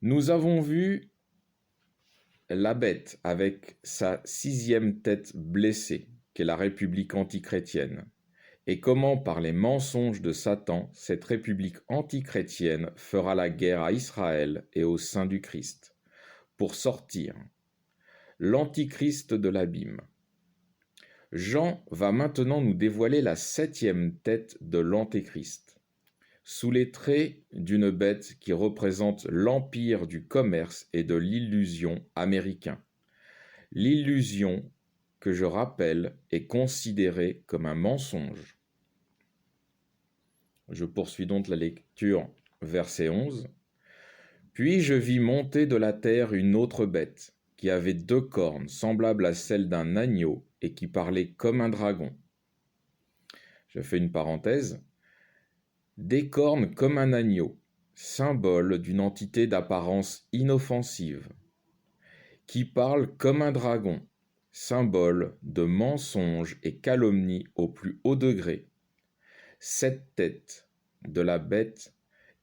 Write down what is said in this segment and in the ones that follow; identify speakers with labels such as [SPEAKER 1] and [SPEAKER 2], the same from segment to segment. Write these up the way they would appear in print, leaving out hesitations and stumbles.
[SPEAKER 1] Nous avons vu la bête avec sa 6e tête blessée, qu'est la République antichrétienne, et comment par les mensonges de Satan, cette République antichrétienne fera la guerre à Israël et au sein du Christ, pour sortir l'Antichrist de l'abîme. Jean va maintenant nous dévoiler la 7e tête de l'Antéchrist, sous les traits d'une bête qui représente l'empire du commerce et de l'illusion américain. L'illusion, que je rappelle, est considérée comme un mensonge. Je poursuis donc la lecture, verset 11. Puis je vis monter de la terre une autre bête, qui avait 2 cornes, semblables à celles d'un agneau, et qui parlait comme un dragon. Je fais une parenthèse. Des cornes comme un agneau, symbole d'une entité d'apparence inoffensive, qui parle comme un dragon, symbole de mensonge et calomnie au plus haut degré. Cette tête de la bête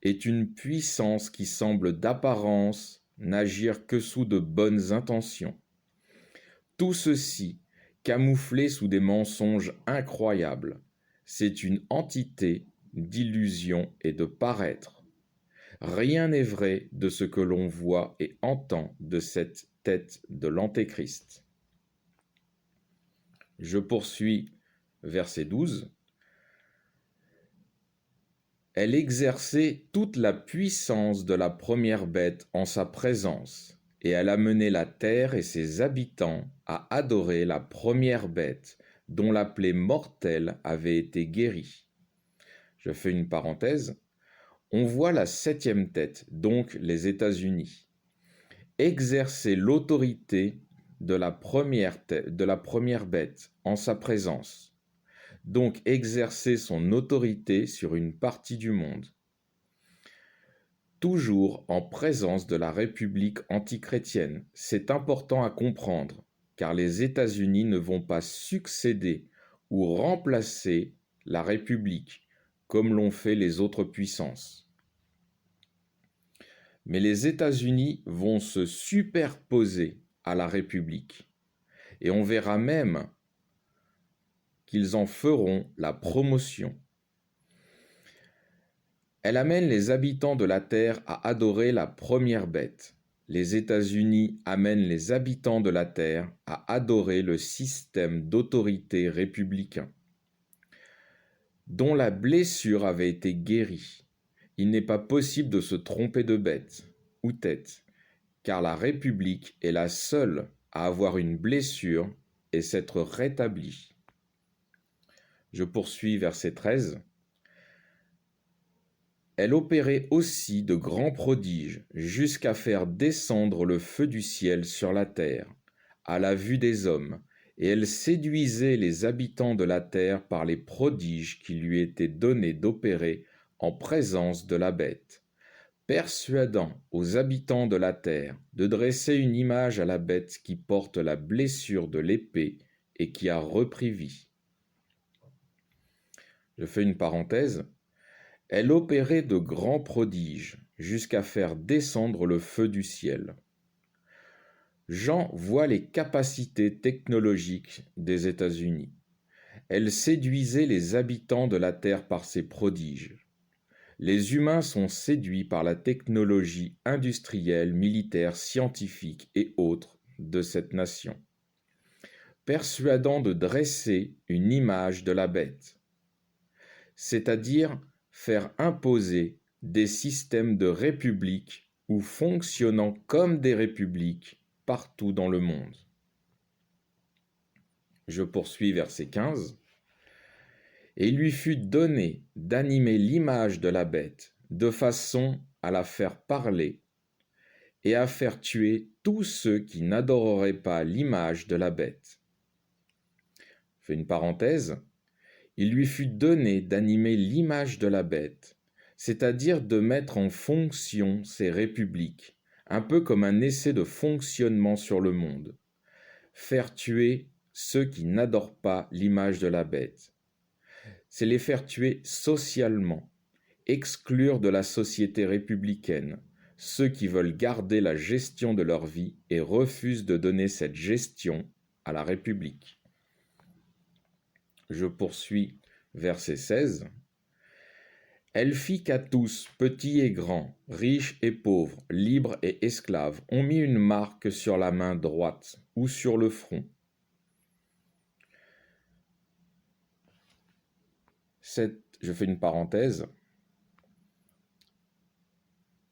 [SPEAKER 1] est une puissance qui semble d'apparence n'agir que sous de bonnes intentions. Tout ceci, camouflé sous des mensonges incroyables, c'est une entité d'illusion et de paraître. Rien n'est vrai de ce que l'on voit et entend de cette tête de l'Antéchrist. Je poursuis, verset 12. Elle exerçait toute la puissance de la première bête en sa présence, et elle amenait la terre et ses habitants à adorer la première bête, dont la plaie mortelle avait été guérie. Je fais une parenthèse. On voit la 7e tête, donc les États-Unis, exercer l'autorité de la première bête en sa présence, donc exercer son autorité sur une partie du monde, toujours en présence de la République antichrétienne. C'est important à comprendre, car les États-Unis ne vont pas succéder ou remplacer la République, comme l'ont fait les autres puissances. Mais les États-Unis vont se superposer à la République, et on verra même qu'ils en feront la promotion. Elle amène les habitants de la Terre à adorer la première bête. Les États-Unis amènent les habitants de la Terre à adorer le système d'autorité républicain, dont la blessure avait été guérie. Il n'est pas possible de se tromper de bête ou tête, car la République est la seule à avoir une blessure et s'être rétablie. Je poursuis verset 13. Elle opérait aussi de grands prodiges, jusqu'à faire descendre le feu du ciel sur la terre, à la vue des hommes, et elle séduisait les habitants de la terre par les prodiges qui lui étaient donnés d'opérer en présence de la bête, persuadant aux habitants de la terre de dresser une image à la bête qui porte la blessure de l'épée et qui a repris vie. Je fais une parenthèse. Elle opérait de grands prodiges, jusqu'à faire descendre le feu du ciel. Jean voit les capacités technologiques des États-Unis. Elle séduisait les habitants de la terre par ses prodiges. Les humains sont séduits par la technologie industrielle, militaire, scientifique et autres de cette nation, persuadant de dresser une image de la bête, c'est-à-dire faire imposer des systèmes de républiques ou fonctionnant comme des républiques partout dans le monde. Je poursuis verset 15. Et il lui fut donné d'animer l'image de la bête, de façon à la faire parler et à faire tuer tous ceux qui n'adoreraient pas l'image de la bête. Je fais une parenthèse. Il lui fut donné d'animer l'image de la bête, c'est-à-dire de mettre en fonction ces républiques, un peu comme un essai de fonctionnement sur le monde. Faire tuer ceux qui n'adorent pas l'image de la bête. C'est les faire tuer socialement, exclure de la société républicaine, ceux qui veulent garder la gestion de leur vie et refusent de donner cette gestion à la République. Je poursuis, verset 16. Elle fit qu'à tous, petits et grands, riches et pauvres, libres et esclaves, on mit une marque sur la main droite ou sur le front. Je fais une parenthèse.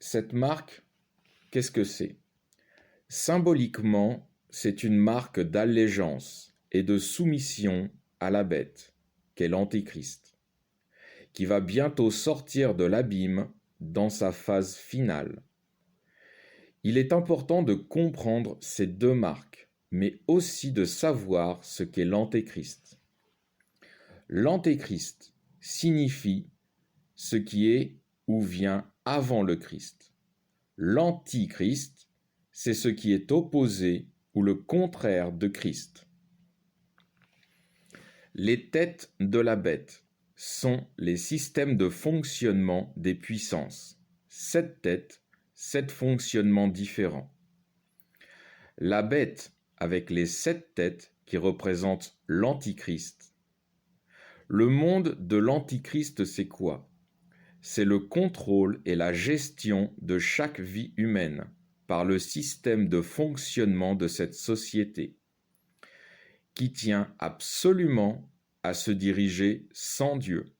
[SPEAKER 1] Cette marque, qu'est-ce que c'est? Symboliquement, c'est une marque d'allégeance et de soumission à la bête, qu'est l'Antéchrist, qui va bientôt sortir de l'abîme dans sa phase finale. Il est important de comprendre ces deux marques, mais aussi de savoir ce qu'est l'Antéchrist. L'Antéchrist signifie ce qui est ou vient avant le Christ. L'Antichrist, c'est ce qui est opposé ou le contraire de Christ. Les têtes de la bête sont les systèmes de fonctionnement des puissances. 7 têtes, 7 fonctionnements différents. La bête avec les 7 têtes qui représentent l'Antichrist. Le monde de l'Antichrist, c'est quoi? C'est le contrôle et la gestion de chaque vie humaine par le système de fonctionnement de cette société, qui tient absolument à se diriger sans Dieu.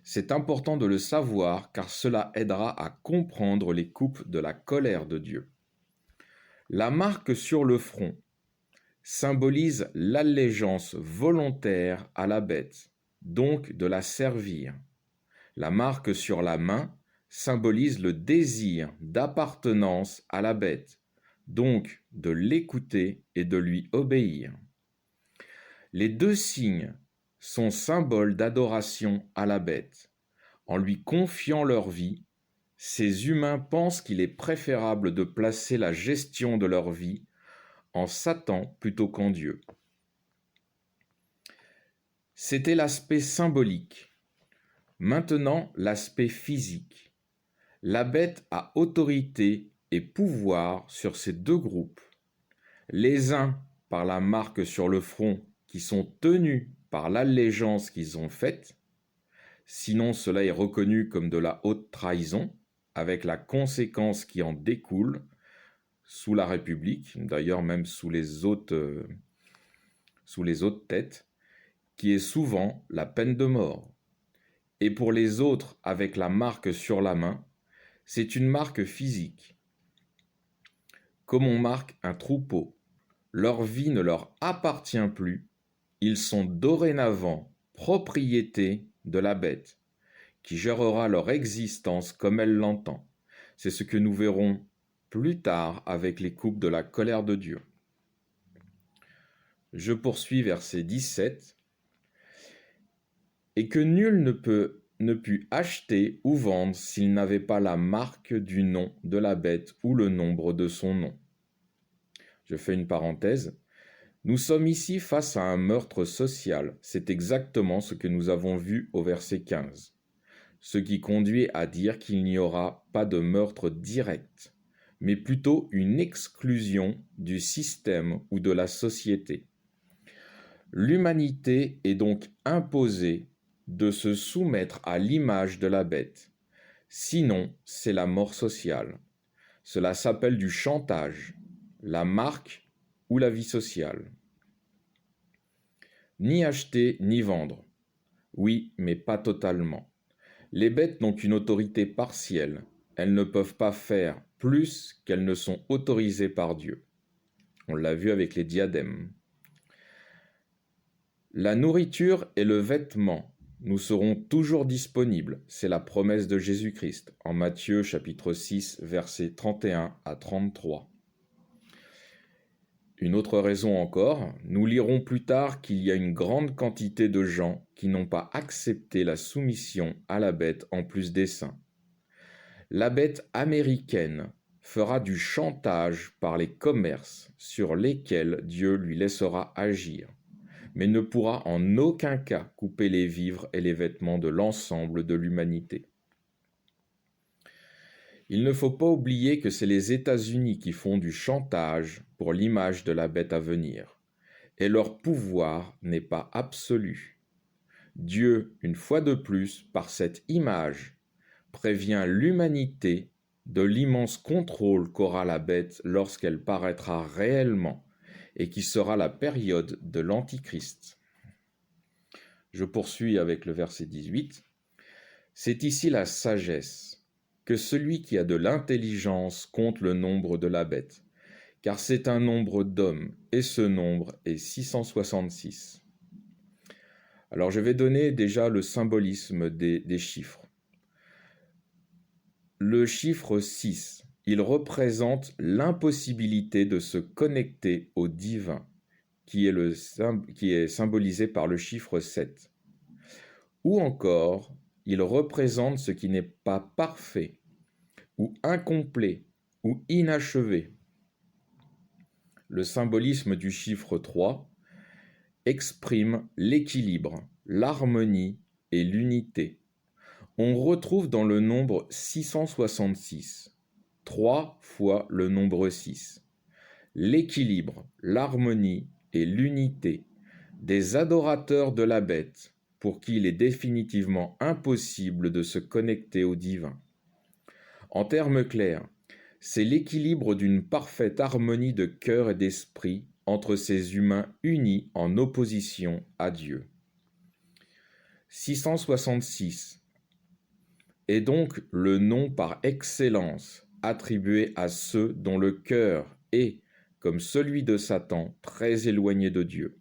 [SPEAKER 1] C'est important de le savoir car cela aidera à comprendre les coupes de la colère de Dieu. La marque sur le front symbolise l'allégeance volontaire à la bête, donc de la servir. La marque sur la main symbolise le désir d'appartenance à la bête, donc de l'écouter et de lui obéir. Les deux signes sont symboles d'adoration à la bête. En lui confiant leur vie, ces humains pensent qu'il est préférable de placer la gestion de leur vie en Satan plutôt qu'en Dieu. C'était l'aspect symbolique. Maintenant, l'aspect physique. La bête a autorité et pouvoir sur ces deux groupes. Les uns par la marque sur le front qui sont tenus par l'allégeance qu'ils ont faite, sinon cela est reconnu comme de la haute trahison, avec la conséquence qui en découle sous la République, d'ailleurs même sous les autres têtes, qui est souvent la peine de mort. Et pour les autres, avec la marque sur la main, c'est une marque physique. Comme on marque un troupeau, leur vie ne leur appartient plus, ils sont dorénavant propriété de la bête, qui gérera leur existence comme elle l'entend. C'est ce que nous verrons plus tard avec les coupes de la colère de Dieu. Je poursuis verset 17. Et que nul ne put acheter ou vendre s'il n'avait pas la marque du nom de la bête ou le nombre de son nom. Je fais une parenthèse. Nous sommes ici face à un meurtre social. C'est exactement ce que nous avons vu au verset 15. Ce qui conduit à dire qu'il n'y aura pas de meurtre direct, mais plutôt une exclusion du système ou de la société. L'humanité est donc imposée de se soumettre à l'image de la bête. Sinon, c'est la mort sociale. Cela s'appelle du chantage, la marque ou la vie sociale. Ni acheter ni vendre. Oui, mais pas totalement. Les bêtes n'ont qu'une autorité partielle. Elles ne peuvent pas faire plus qu'elles ne sont autorisées par Dieu. On l'a vu avec les diadèmes. La nourriture et le vêtement nous serons toujours disponibles. C'est la promesse de Jésus-Christ en Matthieu chapitre 6, versets 31 à 33. Une autre raison encore, nous lirons plus tard qu'il y a une grande quantité de gens qui n'ont pas accepté la soumission à la bête en plus des saints. La bête américaine fera du chantage par les commerces sur lesquels Dieu lui laissera agir, mais ne pourra en aucun cas couper les vivres et les vêtements de l'ensemble de l'humanité. Il ne faut pas oublier que c'est les États-Unis qui font du chantage pour l'image de la bête à venir, et leur pouvoir n'est pas absolu. Dieu, une fois de plus, par cette image, prévient l'humanité de l'immense contrôle qu'aura la bête lorsqu'elle paraîtra réellement et qui sera la période de l'Antichrist. Je poursuis avec le verset 18. C'est ici la sagesse, que celui qui a de l'intelligence compte le nombre de la bête, car c'est un nombre d'hommes, et ce nombre est 666. Alors je vais donner déjà le symbolisme des chiffres. Le chiffre 6, il représente l'impossibilité de se connecter au divin, qui est symbolisé par le chiffre 7. Ou encore, il représente ce qui n'est pas parfait, ou incomplet, ou inachevé. Le symbolisme du chiffre 3 exprime l'équilibre, l'harmonie et l'unité. On retrouve dans le nombre 666, 3 fois le nombre 6, l'équilibre, l'harmonie et l'unité des adorateurs de la bête pour qui il est définitivement impossible de se connecter au divin. En termes clairs, c'est l'équilibre d'une parfaite harmonie de cœur et d'esprit entre ces humains unis en opposition à Dieu. 666 est donc le nom par excellence attribué à ceux dont le cœur est, comme celui de Satan, très éloigné de Dieu.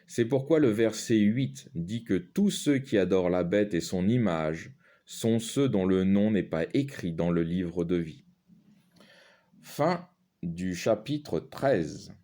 [SPEAKER 1] C'est pourquoi le verset 8 dit que tous ceux qui adorent la bête et son image sont ceux dont le nom n'est pas écrit dans le livre de vie. Fin du chapitre 13.